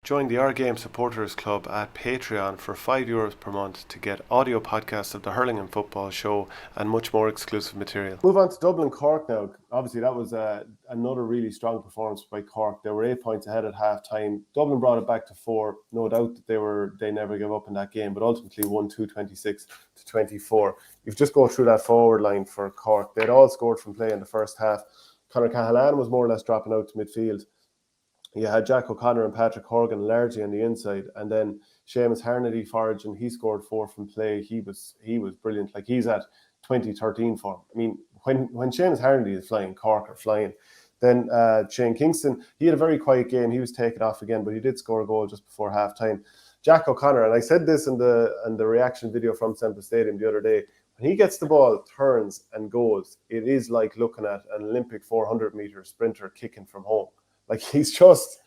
Join the Our Game Supporters Club at Patreon for €5 per month to get audio podcasts of the Hurling and Football Show and much more exclusive material. Move on to Dublin Cork now. Obviously, that was another really strong performance by Cork. They were 8 points ahead at half time. Dublin brought it back to 4. No doubt that they never gave up in that game, but ultimately won 2-26-24. You've just go through that forward line for Cork. They'd all scored from play in the first half. Conor Cahalane was more or less dropping out to midfield. You had Jack O'Connor and Patrick Horgan largely on the inside, and then Seamus Harnedy foraging. He scored 4 from play. He was brilliant. Like, he's at 2013 form. I mean, when Seamus Harnedy is flying, Cork are flying. Then Shane Kingston, he had a very quiet game. He was taken off again, but he did score a goal just before half time. Jack O'Connor, and I said this in the reaction video from Semple Stadium the other day, when he gets the ball, turns and goes, it is like looking at an Olympic 400-meter sprinter kicking from home. Like, he's just,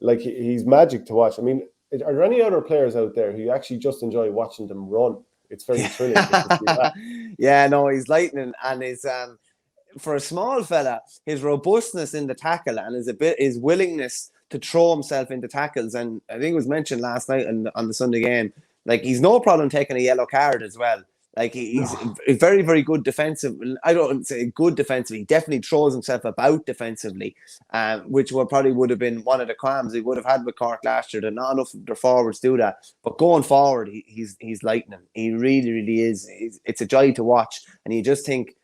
like, he's magic to watch. I mean, are there any other players out there who actually just enjoy watching them run? It's very thrilling to see that. Yeah, no, he's lightning, and his for a small fella, his robustness in the tackle and his willingness to throw himself into tackles. And I think it was mentioned last night on the Sunday game, like, he's no problem taking a yellow card as well. Like, he's very, very good defensive. I don't say good defensively. He definitely throws himself about defensively, which would have been one of the qualms he would have had with Cork last year. That not enough of their forwards do that. But going forward, he's lightning. He really, really is. It's a joy to watch, and you just think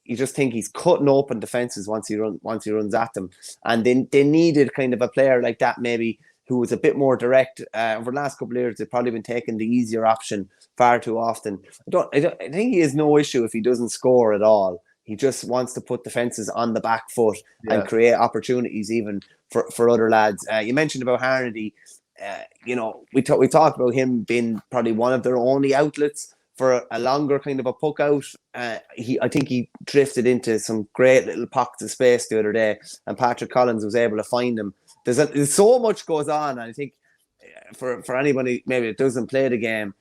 he's cutting open defenses once he runs at them. And they needed kind of a player like that, maybe, who was a bit more direct. Over the last couple of years, they've probably been taking the easier option far too often. I think he has no issue if he doesn't score at all. He just wants to put defenses on the back foot and create opportunities even for other lads. You mentioned about Harnedy. We talked about him being probably one of their only outlets for a longer kind of a puck out. I think he drifted into some great little pockets of space the other day, and Patrick Collins was able to find him. There's so much goes on, and I think for anybody maybe that doesn't play the game,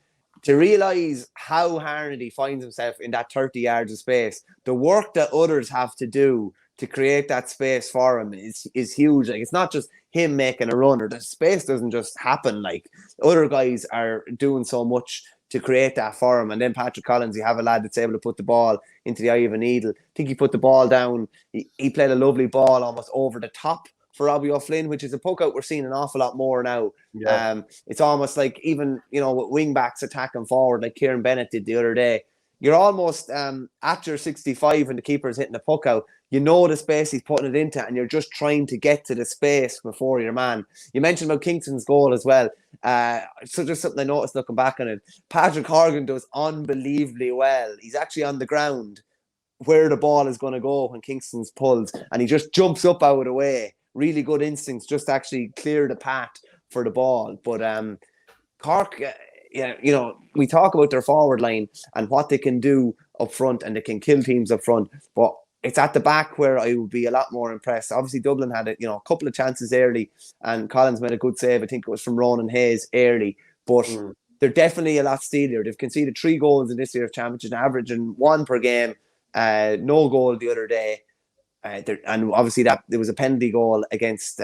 to realise how Harnedy finds himself in that 30 yards of space, the work that others have to do to create that space for him is huge. Like, it's not just him making a run, or the space doesn't just happen. Like, other guys are doing so much to create that for him. And then Patrick Collins, you have a lad that's able to put the ball into the eye of a needle. I think he put the ball down. He played a lovely ball almost over the top for Robbie O'Flynn, which is a poke out we're seeing an awful lot more now. Yeah. It's almost like, even, with wing backs attacking forward, like Kieran Bennett did the other day, you're almost at your 65 and the keeper's hitting the puck out. You know the space he's putting it into, and you're just trying to get to the space before your man. You mentioned about Kingston's goal as well. So just something I noticed looking back on it. Patrick Horgan does unbelievably well. He's actually on the ground where the ball is going to go when Kingston's pulled, and he just jumps up out of the way. Really good instincts, just to actually clear the path for the ball. But Cork, we talk about their forward line and what they can do up front, and they can kill teams up front. But it's at the back where I would be a lot more impressed. Obviously, Dublin had a couple of chances early, and Collins made a good save. I think it was from Ronan Hayes early. But they're definitely a lot steelier. They've conceded 3 goals in this year's championship, averaging 1 per game. No goal the other day. And obviously that there was a penalty goal against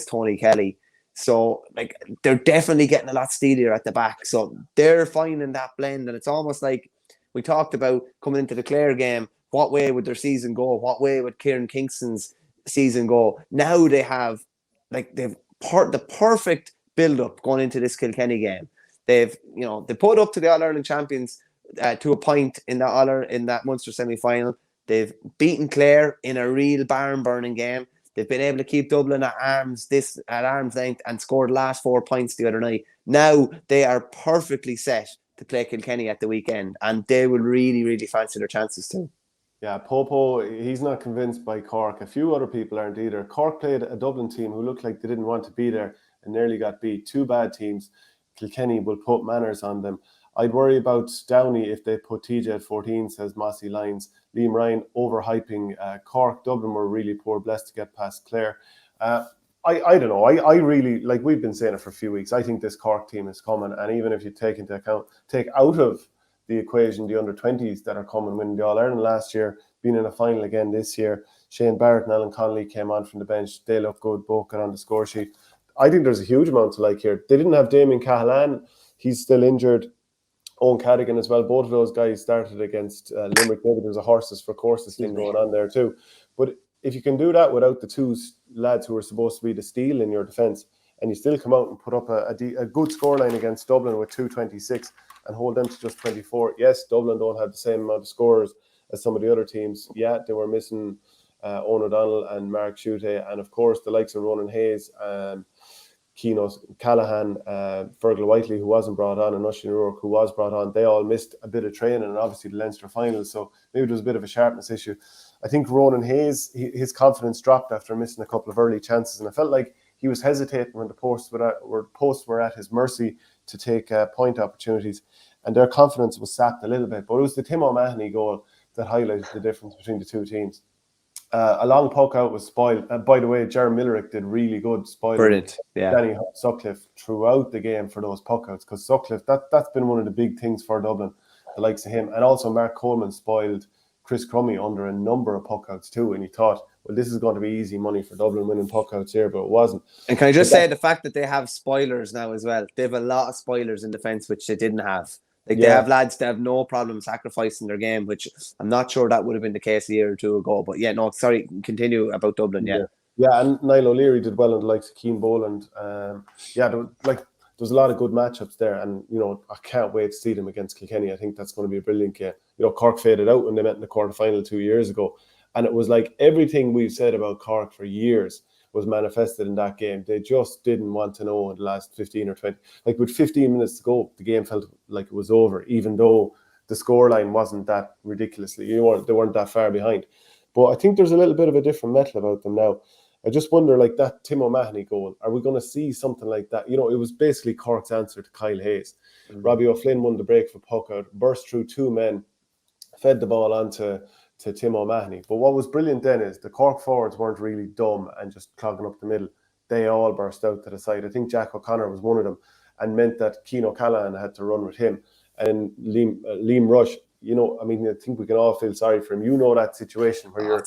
Tony Kelly. So, like, they're definitely getting a lot steelier at the back. So they're finding that blend, and it's almost like we talked about coming into the Clare game. What way would their season go? What way would Kieran Kingston's season go? Now they have, like, the perfect build-up going into this Kilkenny game. They put up to the All-Ireland champions to a point in that Munster semi-final. They've beaten Clare in a real barn-burning game. They've been able to keep Dublin at arm's length and scored the last 4 points the other night. Now they are perfectly set to play Kilkenny at the weekend, and they will really, really fancy their chances too. Yeah, Popo, he's not convinced by Cork. A few other people aren't either. Cork played a Dublin team who looked like they didn't want to be there and nearly got beat. 2 bad teams. Kilkenny will put manners on them. I'd worry about Downey if they put TJ at 14, says Mossy Lyons. Liam Ryan overhyping Cork. Dublin were really poor, blessed to get past Clare. I don't know. I really, like we've been saying it for a few weeks, I think this Cork team is coming. And even if you take out of the equation the under-20s that are coming, winning the All-Ireland last year, being in a final again this year, Shane Barrett and Alan Connolly came on from the bench. They look good, both got on the score sheet. I think there's a huge amount to like here. They didn't have Damien Cahalane. He's still injured. Owen Cadigan as well. Both of those guys started against Limerick. Maybe there's a horses for courses thing going on there too. But if you can do that without the two lads who are supposed to be the steel in your defence, and you still come out and put up a good scoreline against Dublin with 226 and hold them to just 24. Yes, Dublin don't have the same amount of scorers as some of the other teams. Yeah, they were missing Owen O'Donnell and Mark Schutte, and of course the likes of Ronan Hayes and Keano Callahan, Fergal Whiteley, who wasn't brought on, and Oisin O'Rourke, who was brought on. They all missed a bit of training, and obviously the Leinster final, so maybe there's a bit of a sharpness issue. I think Ronan Hayes, his confidence dropped after missing a couple of early chances, and I felt like he was hesitating when the posts were at his mercy to take point opportunities, and their confidence was sapped a little bit. But it was the Tim O'Mahony goal that highlighted the difference between the two teams. A long poke out was spoiled. By the way, Jeremy Millerick did really good spoiling Danny Sutcliffe throughout the game for those poke outs, because Sutcliffe, that's been one of the big things for Dublin, the likes of him. And also Mark Coleman spoiled Chris Crummy under a number of poke outs too, and he thought, well, this is going to be easy money for Dublin winning poke outs here, but it wasn't. And can I just say the fact that they have spoilers now as well? They have a lot of spoilers in defence, which they didn't have. Like they have lads that have no problem sacrificing their game, which I'm not sure that would have been the case a year or two ago. But sorry, continue about Dublin. Yeah, and Niall O'Leary did well in the likes of Keane Boland. There's a lot of good matchups there, and I can't wait to see them against Kilkenny. I think that's going to be a brilliant game. Cork faded out when they met in the quarterfinal 2 years ago, and it was like everything we've said about Cork for years was manifested in that game. They just didn't want to know in the last 15 or 20. Like with 15 minutes to go, the game felt like it was over, even though the scoreline wasn't that ridiculously. They weren't that far behind. But I think there's a little bit of a different metal about them now. I just wonder, like that Tim O'Mahony goal, are we going to see something like that? It was basically Cork's answer to Kyle Hayes. Robbie O'Flynn won the break for puck out, burst through two men, fed the ball onto Tim O'Mahony. But what was brilliant then is the Cork forwards weren't really dumb and just clogging up the middle. They all burst out to the side. I think Jack O'Connor was one of them, and meant that Keane O'Callaghan had to run with him. And Liam Rush, I think we can all feel sorry for him. That situation where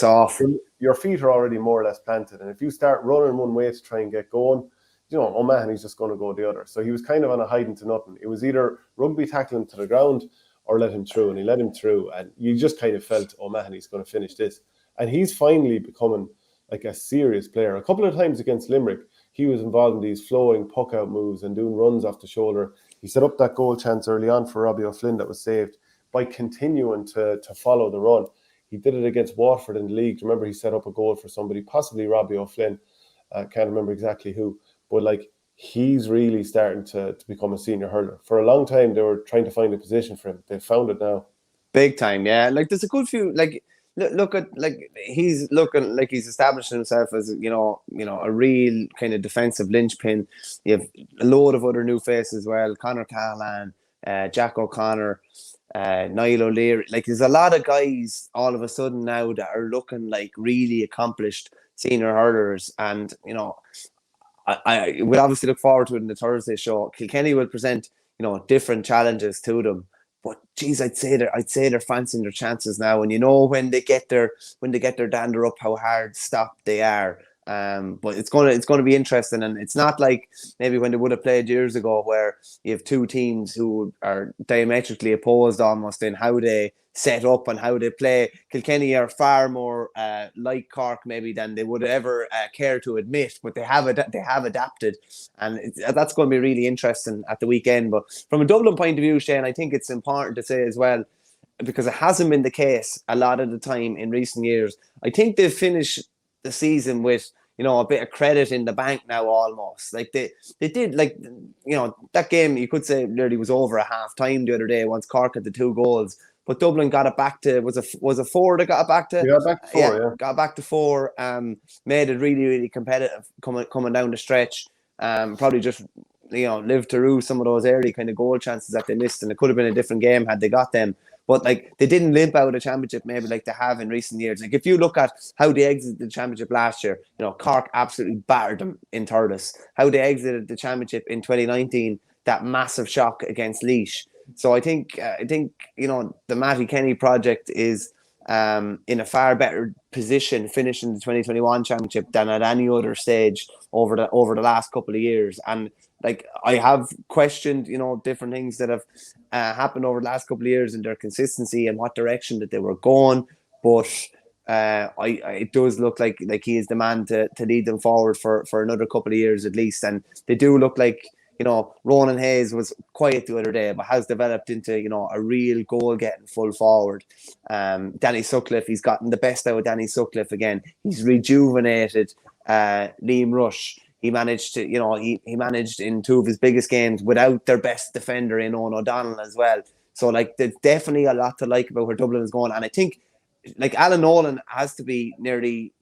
your feet are already more or less planted, and if you start running one way to try and get going, O'Mahony's just going to go the other. So he was kind of on a hiding to nothing. It was either rugby tackle him to the ground or let him through, and he let him through, and you just kind of felt O'Mahony's going to finish this. And he's finally becoming like a serious player. A couple of times against Limerick, he was involved in these flowing puck-out moves and doing runs off the shoulder. He set up that goal chance early on for Robbie O'Flynn that was saved by continuing to follow the run. He did it against Waterford in the league. Remember, he set up a goal for somebody, possibly Robbie O'Flynn. I can't remember exactly who, but he's really starting to become a senior hurler. For a long time, they were trying to find a position for him. They've found it now. Big time, yeah. There's a good few. Look at he's looking like he's establishing himself as a real kind of defensive linchpin. You have a load of other new faces as well. Conor Callahan, Jack O'Connor, Niall O'Leary. There's a lot of guys all of a sudden now that are looking like really accomplished senior hurlers, and I would obviously look forward to it in the Thursday show. Kilkenny will present, different challenges to them. But geez, I'd say they're fancying their chances now. And when they get their dander up, how hard stopped they are. But it's gonna be interesting, and it's not like maybe when they would have played years ago, where you have two teams who are diametrically opposed almost in how they set up and how they play. Kilkenny are far more like Cork maybe than they would ever care to admit, but they have adapted, and that's going to be really interesting at the weekend. But from a Dublin point of view, Shane, I think it's important to say as well, because it hasn't been the case a lot of the time in recent years. I think they've finished the season with a bit of credit in the bank now almost. They did, that game you could say nearly was over at half time the other day once Cork had the 2 goals. But Dublin got it back to, was it 4 that got it back to? Yeah, back to 4, yeah. Got back to 4, made it really, really competitive coming down the stretch. Probably just, lived to rue some of those early kind of goal chances that they missed, and it could have been a different game had they got them. But they didn't limp out a championship maybe like they have in recent years. If you look at how they exited the championship last year, Cork absolutely battered them in Thurles. How they exited the championship in 2019, that massive shock against Laois. So I think the Matty Kenny project is in a far better position finishing the 2021 championship than at any other stage over the last couple of years. And like, I have questioned, different things that have happened over the last couple of years and their consistency and what direction that they were going. But it does look like he is the man to lead them forward for another couple of years at least. And they do look like, Ronan Hayes was quiet the other day, but has developed into, a real goal-getting full forward. Danny Sutcliffe, he's gotten the best out of Danny Sutcliffe again. He's rejuvenated Liam Rush. He managed to, he managed in two of his biggest games without their best defender in Owen O'Donnell as well. So, like, there's definitely a lot to like about where Dublin is going. And I think, like, Alan Nolan has to be nearly,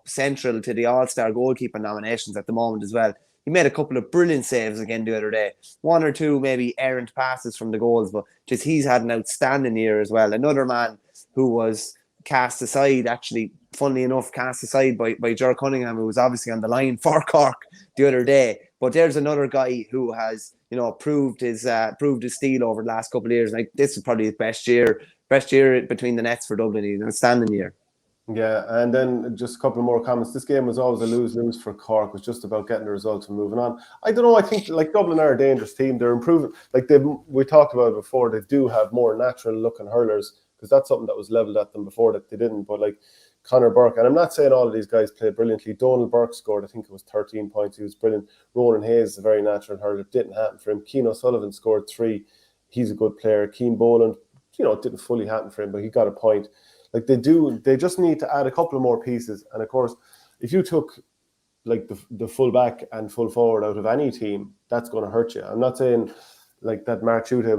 central to the All-Star goalkeeper nominations at the moment as well. He made a couple of brilliant saves again the other day. One or two maybe errant passes from the goals, but just he's had an outstanding year as well. Another man who was cast aside, actually, funnily enough, cast aside by Ger Cunningham, who was obviously on the line for Cork the other day. But there's another guy who has, proved his steel over the last couple of years. Like, this is probably his best year between the nets for Dublin. He's an outstanding year. Yeah, and then just a couple more comments. This game was always a lose-lose for Cork. It was just about getting the results and moving on. I don't know. I think like Dublin are a dangerous team. They're improving. Like we talked about it before, they do have more natural-looking hurlers, because that's something that was levelled at them before that they didn't. But like Conor Burke, and I'm not saying all of these guys played brilliantly. Donald Burke scored, I think it was 13 points. He was brilliant. Ronan Hayes is a very natural hurler. It didn't happen for him. Keane O'Sullivan scored 3. He's a good player. Keane Boland, it didn't fully happen for him, but he got a point. Like they just need to add a couple of more pieces. And of course, if you took like the full back and full forward out of any team, that's going to hurt you. I'm not saying like that Mark Schutte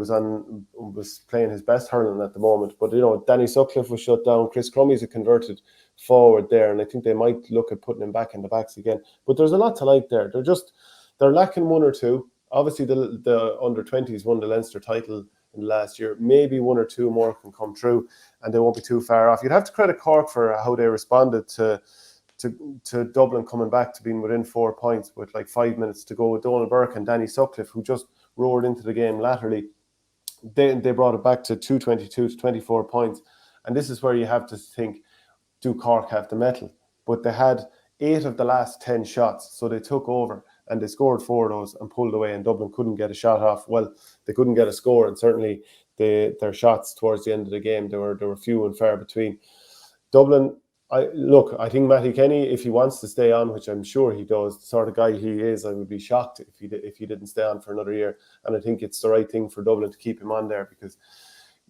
was playing his best hurling at the moment, but Danny Sutcliffe was shut down. Chris Crummey's a converted forward there, and I think they might look at putting him back in the backs again. But there's a lot to like there. They're lacking one or two. Obviously, the under-20s won the Leinster title in the last year. Maybe one or two more can come through, and they won't be too far off. You'd have to credit Cork for how they responded to Dublin coming back to being within 4 points with like 5 minutes to go. With Donald Burke and Danny Sutcliffe, who just roared into the game laterally, they brought it back to 222 to 24 points. And this is where you have to think, do Cork have the mettle? But they had 8 of the last 10 shots, so they took over and they scored 4 of those and pulled away, and Dublin couldn't get a shot off. Well, they couldn't get a score, and certainly their shots towards the end of the game, they were few and far between. Dublin, I think Matty Kenny, if he wants to stay on, which I'm sure he does, the sort of guy he is, I would be shocked if he didn't stay on for another year. And I think it's the right thing for Dublin to keep him on there, because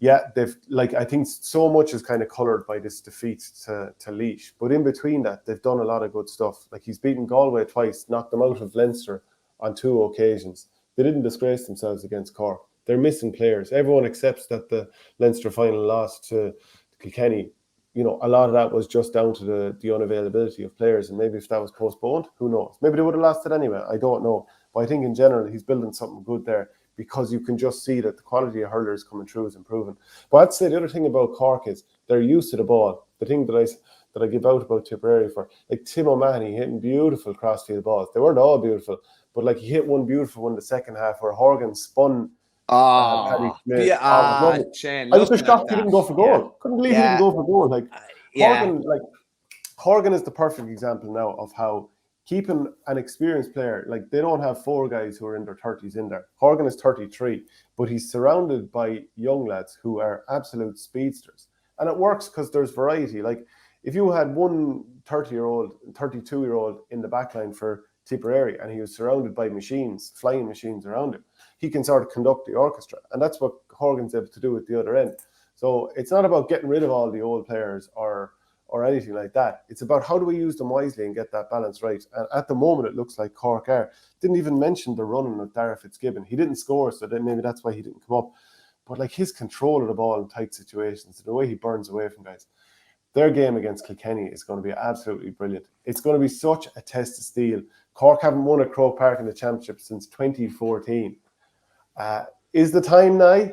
I think so much is kind of coloured by this defeat to Laois. But in between that, they've done a lot of good stuff. Like, he's beaten Galway twice, knocked them out of Leinster on 2 occasions. They didn't disgrace themselves against Cork. They're missing players. Everyone accepts that the Leinster final loss to Kilkenny, a lot of that was just down to the unavailability of players. And maybe if that was postponed, who knows? Maybe they would have lost it anyway. I don't know. But I think in general, he's building something good there, because you can just see that the quality of hurlers coming through is improving. But I'd say the other thing about Cork is they're used to the ball. The thing that I give out about Tipperary for, like Tim O'Mahony hitting beautiful crossfield balls. They weren't all beautiful, but like he hit one beautiful one in the second half where Horgan spun. Shane, I was just shocked he didn't go for goal. Yeah. Couldn't believe he didn't go for goal. Horgan is the perfect example now of how keeping an experienced player, like they don't have 4 guys who are in their 30s in there. Horgan is 33, but he's surrounded by young lads who are absolute speedsters. And it works because there's variety. Like if you had one 30-year-old, 32-year-old in the backline for Tipperary and he was surrounded by machines, flying machines around him, he can sort of conduct the orchestra. And that's what Horgan's able to do at the other end. So it's not about getting rid of all the old players or anything like that. It's about how do we use them wisely and get that balance right. And at the moment, it looks like Cork are. Didn't even mention the running of Dara Fitzgibbon. He didn't score, so then maybe that's why he didn't come up. But like his control of the ball in tight situations, the way he burns away from guys, their game against Kilkenny is going to be absolutely brilliant. It's going to be such a test of steel. Cork haven't won at Croke Park in the championship since 2014. Is the time now?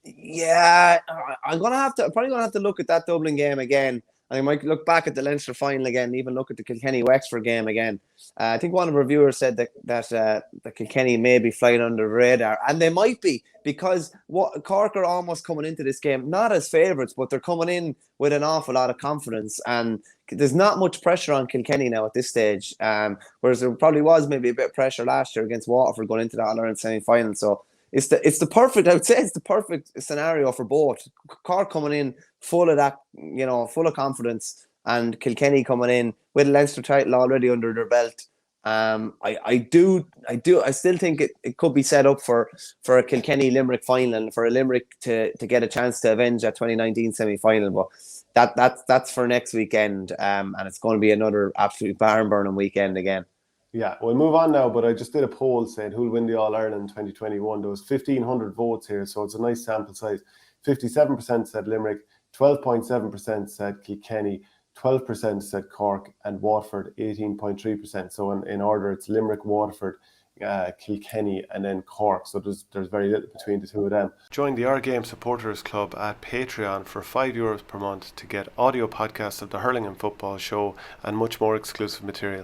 Yeah, I'm probably gonna have to look at that Dublin game again and they might look back at the Leinster final again, even look at the Kilkenny Wexford game again. I think one of our viewers said that Kilkenny may be flying under the radar, and they might be, because what Cork are almost coming into this game not as favourites, but they're coming in with an awful lot of confidence, and there's not much pressure on Kilkenny now at this stage. Whereas there probably was maybe a bit of pressure last year against Waterford going into the All-Ireland semi-final. So it's the perfect, I would say, it's the perfect scenario for both. Cork coming in full of that, full of confidence, and Kilkenny coming in with a Leinster title already under their belt. I still think it could be set up for a Kilkenny Limerick final, and for a Limerick to get a chance to avenge that 2019 semi-final. But that's for next weekend, and it's going to be another absolute barn burning weekend again. Yeah, we'll move on now, but I just did a poll saying who'll win the All-Ireland 2021. There was 1,500 votes here, so it's a nice sample size. 57% said Limerick, 12.7% said Kilkenny, 12% said Cork, and Waterford 18.3%. So in order, it's Limerick, Waterford, Kilkenny, and then Cork. So there's very little between the two of them. Join the Our Game Supporters Club at Patreon for €5 per month to get audio podcasts of the Hurling and Football Show and much more exclusive material.